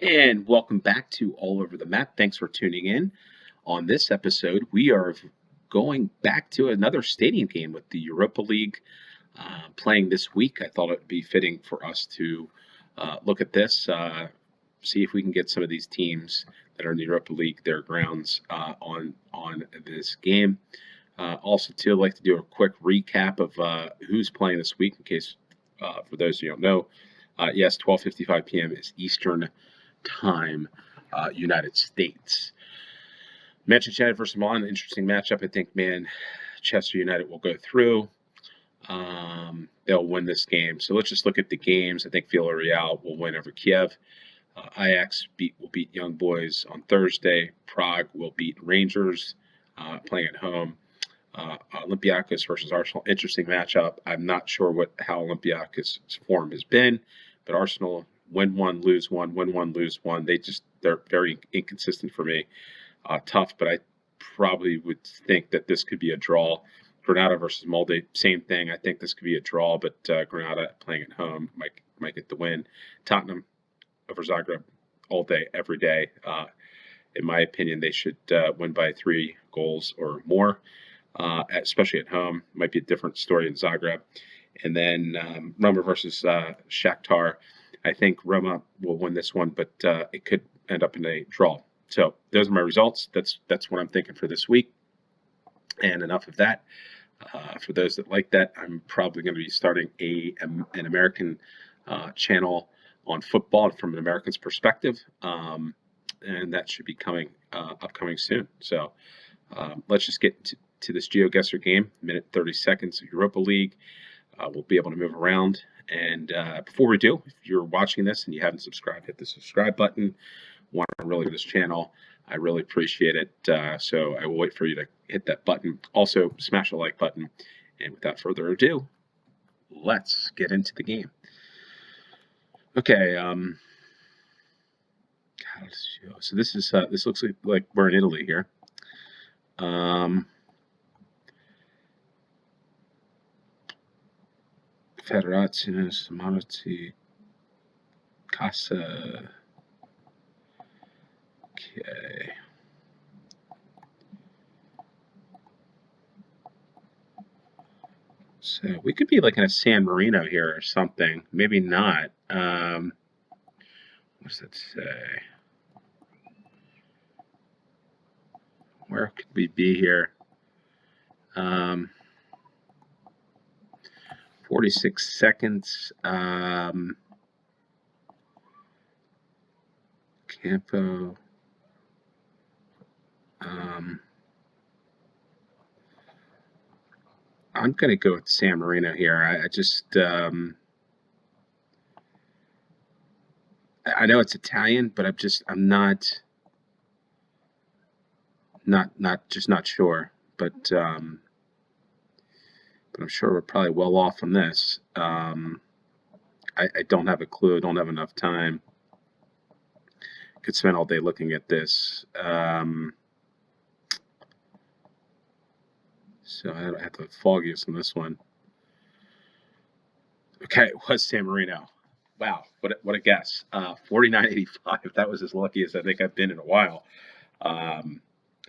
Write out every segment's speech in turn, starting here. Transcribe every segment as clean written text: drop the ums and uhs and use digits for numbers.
And welcome back to All Over the Map. Thanks for tuning in. On this episode, we are going back to another stadium game with the Europa League playing this week. I thought it would be fitting for us to look at this, see if we can get some of these teams that are in the Europa League, their grounds on this game. Also, too, I'd like to do a quick recap of who's playing this week, in case for those who don't know. Yes, 12:55 p.m. is Eastern Time, United States. Manchester United versus Milan, interesting matchup. I think Manchester United will go through. They'll win this game. So let's just look at the games. I think Villarreal will win over Kiev. Ajax will beat Young Boys on Thursday. Prague will beat Rangers, playing at home. Olympiacos versus Arsenal, interesting matchup. I'm not sure how Olympiacos' form has been, but Arsenal win one, lose one, win one, lose one. They're very inconsistent for me. Tough, but I probably would think that this could be a draw. Granada versus Molde, same thing. I think this could be a draw, but Granada playing at home might get the win. Tottenham over Zagreb all day, every day. In my opinion, they should win by 3 goals or more, especially at home. Might be a different story in Zagreb. And then Roma versus Shakhtar. I think Roma will win this one, but it could end up in a draw. So those are my results. That's what I'm thinking for this week. And enough of that. For those that like that, I'm probably going to be starting an American channel on football from an American's perspective, and that should be upcoming soon. So let's just get to this GeoGuessr game. Minute 30 seconds, Europa League. We'll be able to move around. And before we do, if you're watching this and you haven't subscribed, hit the subscribe button. Want to really to this channel, I really appreciate it. So I will wait for you to hit that button. Also, smash the like button. And without further ado, let's get into the game. Okay. So this looks like we're in Italy here. Federazione Samarati Casa. Okay. So we could be like in a San Marino here or something. Maybe not. What does that say? Where could we be here? 46 seconds. Campo. I'm going to go with San Marino here. I know it's Italian, but I'm not sure. But I'm sure we're probably well off on this. I don't have a clue. Don't have enough time. Could spend all day looking at this. So I have to foggiest on this one. Okay, it was San Marino. Wow, what a guess. 49.85. That was as lucky as I think I've been in a while. I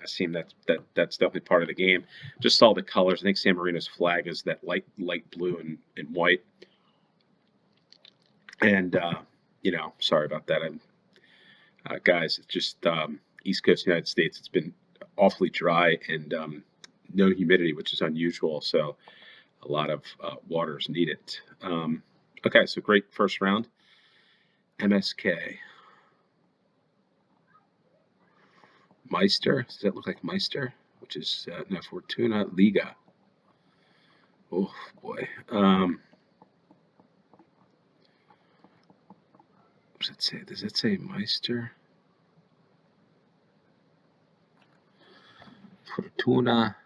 assume that's definitely part of the game. Just saw the colors. I think San Marino's flag is that light blue and white. And sorry about that. Guys, it's just East Coast United States. It's been awfully dry and no humidity, which is unusual. So a lot of water is needed. Okay, so great first round. MSK. Meister. Does that look like Meister? Which is Fortuna Liga. Oh boy. What does it say? Does it say Meister? Fortuna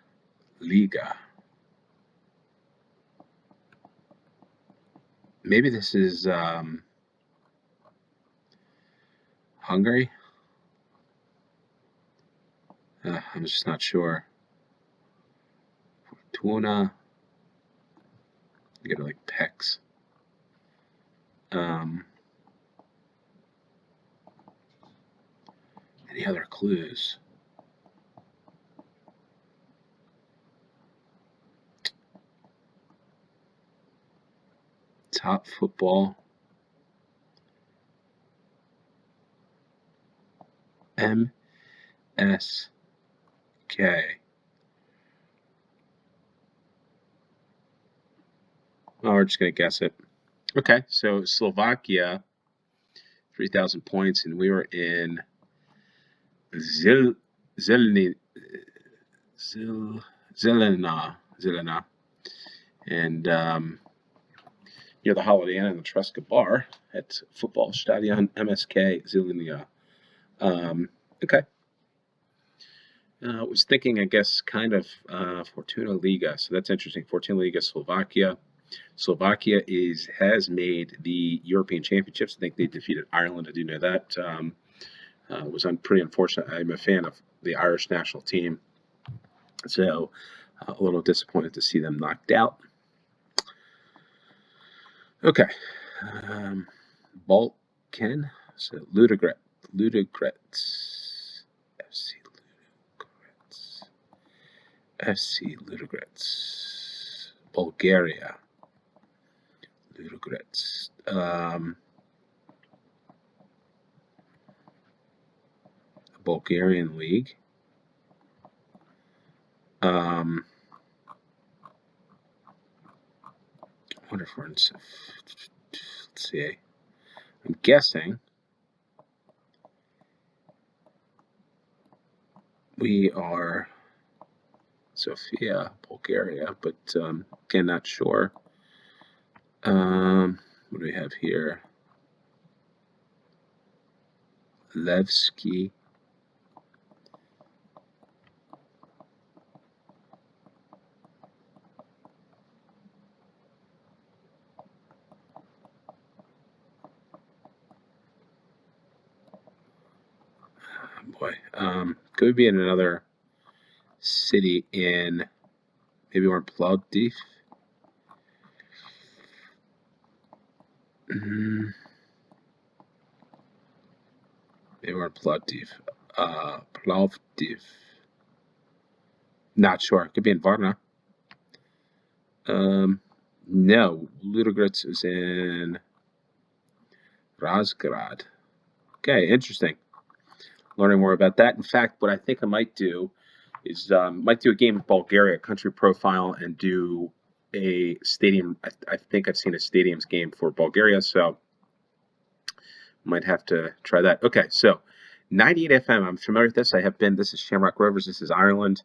Liga. Maybe this is Hungary. I'm just not sure. Fortuna. You get like Pex. Any other clues? Top football. MSK. Oh, we're just going to guess it. Okay, so Slovakia, 3,000 points, and we were in Zelena, and near the Holiday Inn and the Tresca Bar at Football Stadion MSK Zelena. Okay. I was thinking, I guess, kind of Fortuna Liga, so that's interesting. Fortuna Liga, Slovakia. Slovakia has made the European Championships. I think they defeated Ireland. I do know that. It was pretty unfortunate. I'm a fan of the Irish national team, so a little disappointed to see them knocked out. Okay. Balkan, so Ludogorets. FC Ludogorets. Bulgaria. Ludogorets. Bulgarian league. I wonder if we're in. Let's see. I'm guessing we are Sofia, Bulgaria, but again, not sure. What do we have here? Levski. Boy, could we be in another city in maybe we're in Plovdiv? Maybe we're in Plovdiv. Plovdiv. Not sure. Could be in Varna. No, Ludogorets is in Razgrad. Okay, interesting. Learning more about that. In fact, what I think I might do is might do a game of Bulgaria, country profile, and do a stadium. I think I've seen a stadiums game for Bulgaria, so might have to try that. Okay, so 98 FM. I'm familiar with this. I have been. This is Shamrock Rovers. This is Ireland.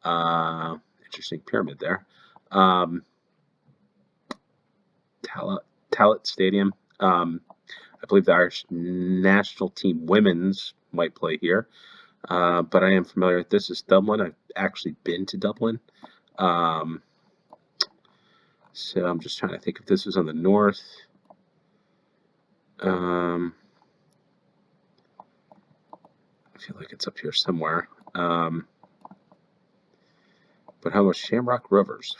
Interesting pyramid there. Tallaght Stadium. I believe the Irish national team women's might play here. But I am familiar with this. Is Dublin. I've actually been to Dublin. So I'm just trying to think if this was on the north. I feel like it's up here somewhere. But how about Shamrock Rovers?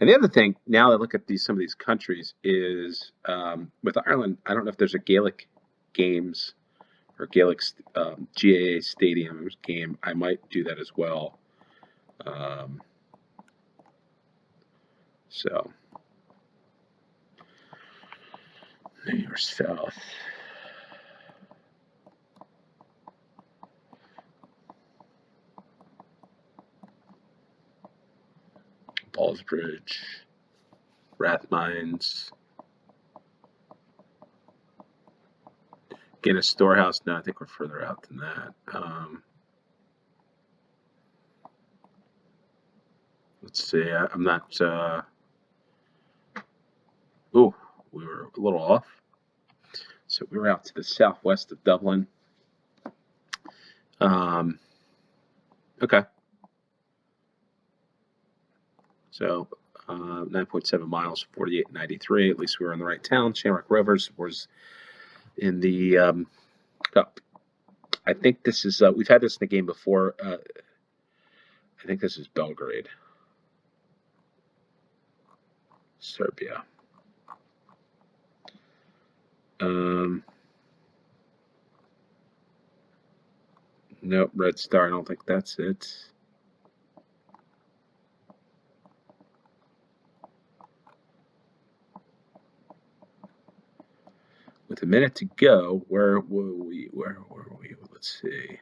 And the other thing, now that I look at some of these countries, is with Ireland, I don't know if there's a Gaelic games or Gaelic GAA Stadiums game. I might do that as well. So, north, south. Ballsbridge, Rathmines, Guinness Storehouse. No, I think we're further out than that. Let's see. I'm not. Oh, we were a little off. So we were out to the southwest of Dublin. Okay. So 9.7 miles, 48.93. At least we were in the right town. Shamrock Rovers was in the cup. I think this is. We've had this in the game before. I think this is Belgrade, Serbia. Nope, Red Star. I don't think that's it. With a minute to go, where were we? Let's see.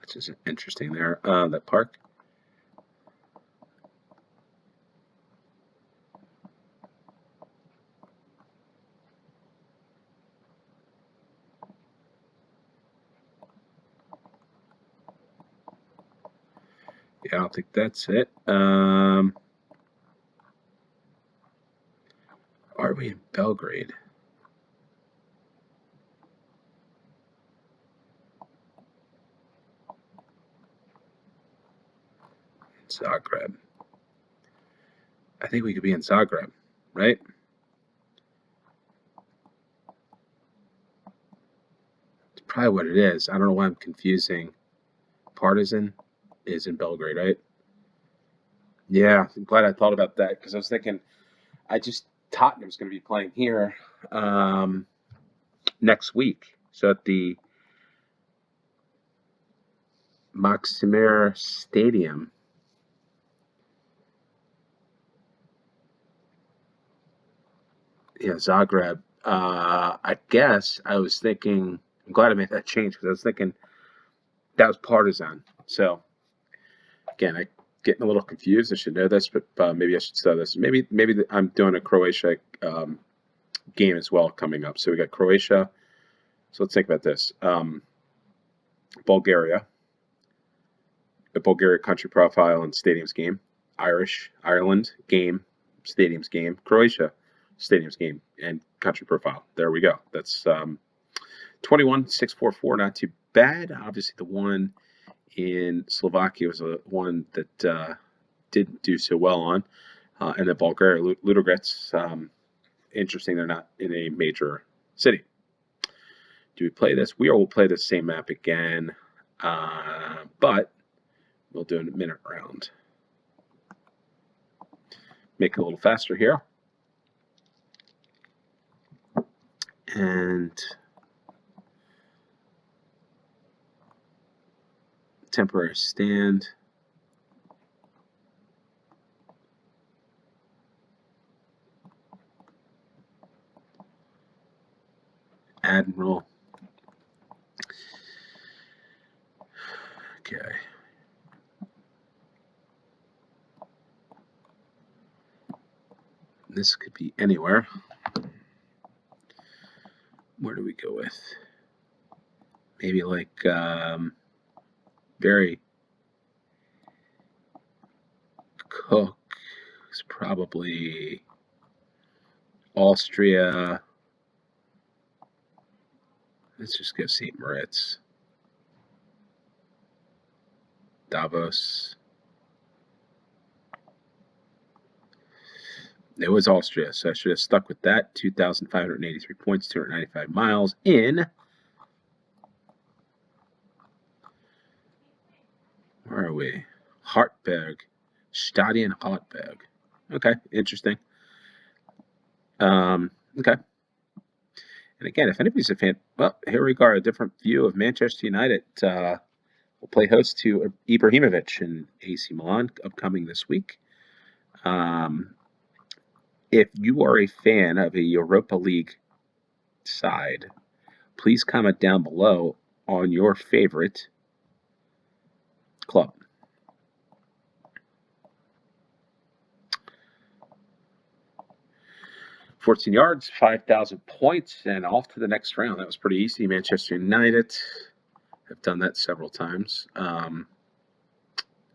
Which is interesting there. That park. Yeah, I don't think that's it. Are we in Belgrade? Zagreb. I think we could be in Zagreb, right? It's probably what it is. I don't know why I'm confusing. Partizan is in Belgrade, right? Yeah, I'm glad I thought about that because I was thinking Tottenham's going to be playing here next week. So at the Maksimir Stadium. Yeah, Zagreb. I guess I was thinking. I'm glad I made that change because I was thinking that was Partizan. So again, I getting a little confused. I should know this, but maybe I should study this. Maybe I'm doing a Croatia game as well coming up. So we got Croatia. So let's think about this. Bulgaria, the Bulgaria country profile and stadiums game. Ireland game, stadiums game. Croatia, stadiums game and country profile. There we go. That's 21,644. Not too bad. Obviously, the one in Slovakia was one that didn't do so well on. And the Bulgaria, Ludogorets, interesting. They're not in a major city. Do we play this? We'll play the same map again, but we'll do a minute round. Make it a little faster here. And temporary stand. Admiral. Okay. This could be anywhere. Where do we go with? Maybe like Barry Cook is probably Austria. Let's just go St. Moritz. Davos. It was Austria, so I should have stuck with that. 2,583 points, 295 miles in. Where are we? Hartberg. Stadion Hartberg. Okay, interesting. Okay. And again, if anybody's a fan, well, here we go, a different view of Manchester United. We'll play host to Ibrahimovic in AC Milan, upcoming this week. If you are a fan of a Europa League side, please comment down below on your favorite club. "14 yards, 5,000 points, and off to the next round." That was pretty easy. Manchester United have done that several times. I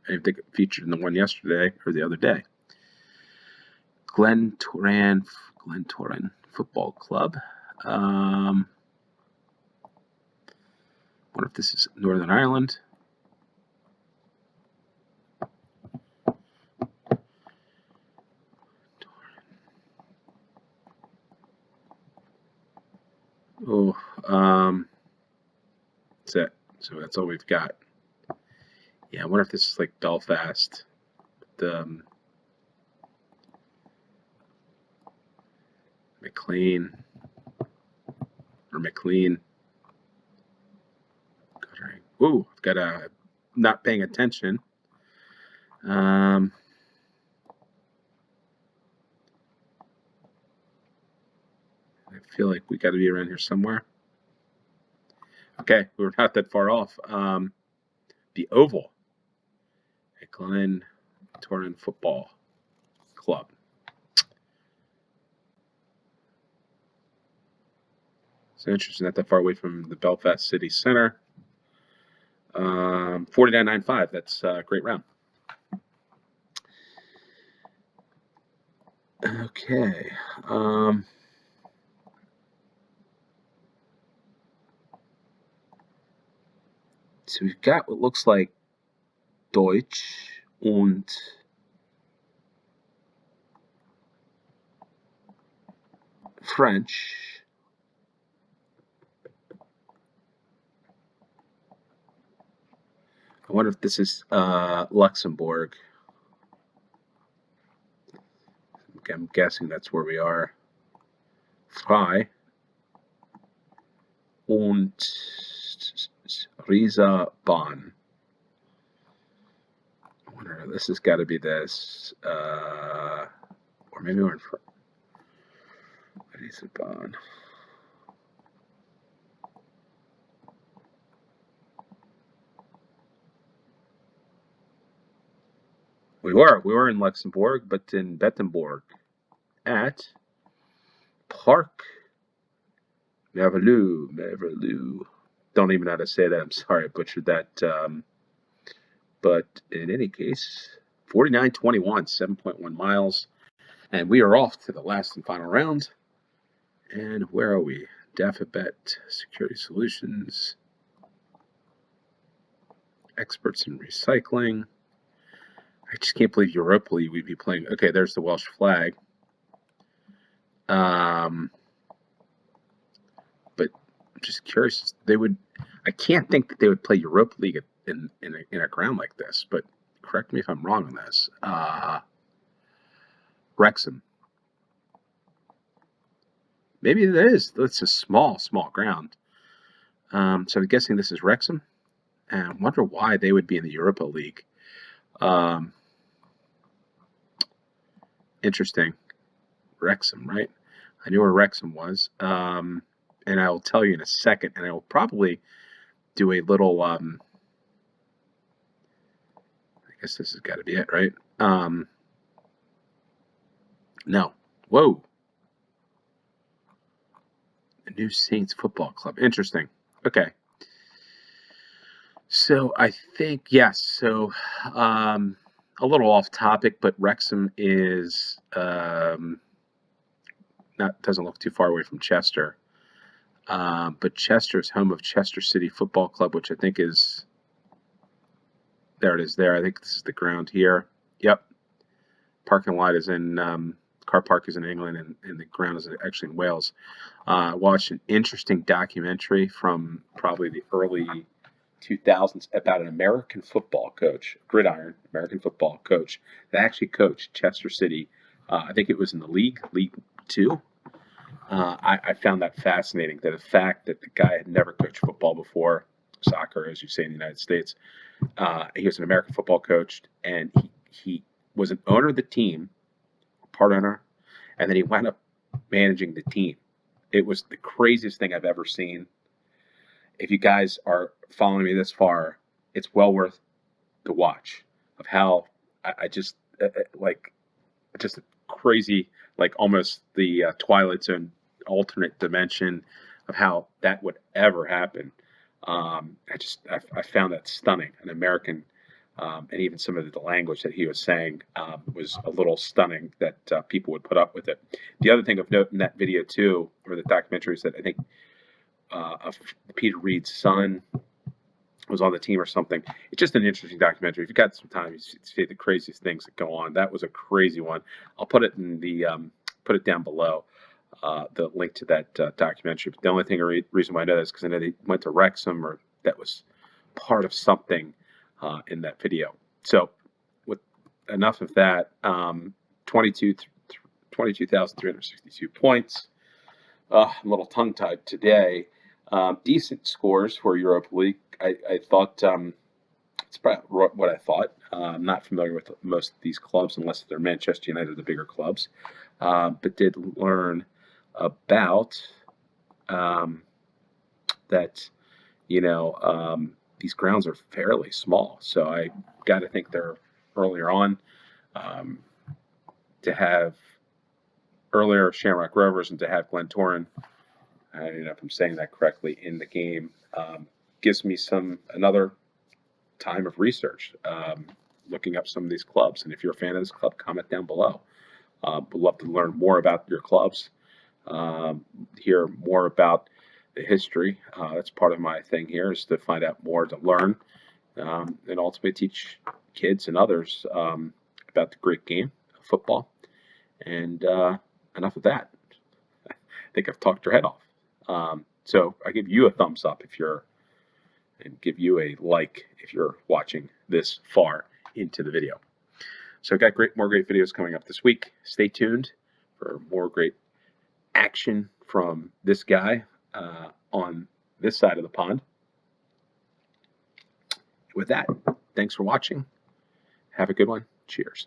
think it featured in the one yesterday or the other day. Glentoran Football Club. Wonder if this is Northern Ireland. Oh, that's it. So that's all we've got. Yeah, I wonder if this is like Belfast. McLean or McLean. Ooh, I've got a not paying attention. I feel like we got to be around here somewhere. Okay, we're not that far off. The Oval at Glentoran Football Club. So interesting, not that far away from the Belfast City Centre. 49.95. That's a great round. Okay. So we've got what looks like Deutsch und French. I wonder if this is Luxembourg. I'm guessing that's where we are. Frei und Riesa Bahn. I wonder, this has got to be this. Or maybe we're in Riesa Bahn. We were in Luxembourg, but in Bettembourg at Park Merveilleux. Don't even know how to say that. I'm sorry, I butchered that. But in any case, 49.21, 7.1 miles. And we are off to the last and final round. And where are we? Dafabet Security Solutions. Experts in Recycling. I just can't believe Europa League we'd be playing. Okay, there's the Welsh flag. But I'm just curious. I can't think that they would play Europa League in a ground like this. But correct me if I'm wrong on this. Wrexham. Maybe it is. It's a small ground. So I'm guessing this is Wrexham. And I wonder why they would be in the Europa League. Interesting. Wrexham, right? I knew where Wrexham was. And I will tell you in a second. And I will probably do a little, I guess this has got to be it, right? No. Whoa. The New Saints Football Club. Interesting. Okay. So I think, yes. So a little off topic, but Wrexham is doesn't look too far away from Chester. But Chester is home of Chester City Football Club, which I think is, there it is there. I think this is the ground here. Yep. Parking lot is in, car park is in England, and the ground is actually in Wales. I watched an interesting documentary from probably the early 2000s about an American football coach, gridiron American football coach, that actually coached Chester City. I think it was in the League 2. I found that fascinating, that the fact that the guy had never coached football before, soccer, as you say in the United States. He was an American football coach, and he was an owner of the team, part owner, and then he wound up managing the team. It was the craziest thing I've ever seen. If you guys are following me this far, it's well worth the watch of how I just like just a crazy, like almost the Twilight Zone alternate dimension of how that would ever happen. I found that stunning. An American, and even some of the language that he was saying was a little stunning that people would put up with it. The other thing of note in that video too, or the documentary, is that I think Peter Reed's son was on the team or something. It's just an interesting documentary. If you've got some time, you see the craziest things that go on. That was a crazy one. I'll put it in the put it down below, the link to that documentary. But the only reason why I know that is because I know they went to Wrexham, or that was part of something in that video. So with enough of that, 22,362 points. A little tongue-tied today. Decent scores for Europa League. I thought it's probably what I thought. I'm not familiar with most of these clubs unless they're Manchester United, the bigger clubs, but did learn about that. These grounds are fairly small, so I got to think they're earlier on um, to have earlier Shamrock Rovers and to have Glentoran. I don't know if I'm saying that correctly in the game. Gives me another time of research, looking up some of these clubs. And if you're a fan of this club, comment down below. Would love to learn more about your clubs, hear more about the history. That's part of my thing here, is to find out more, to learn, and ultimately teach kids and others about the great game of football. And enough of that. I think I've talked your head off. So I give you a thumbs up and give you a like if you're watching this far into the video. So I've got more great videos coming up this week. Stay tuned for more great action from this guy on this side of the pond. With that, thanks for watching. Have a good one. Cheers.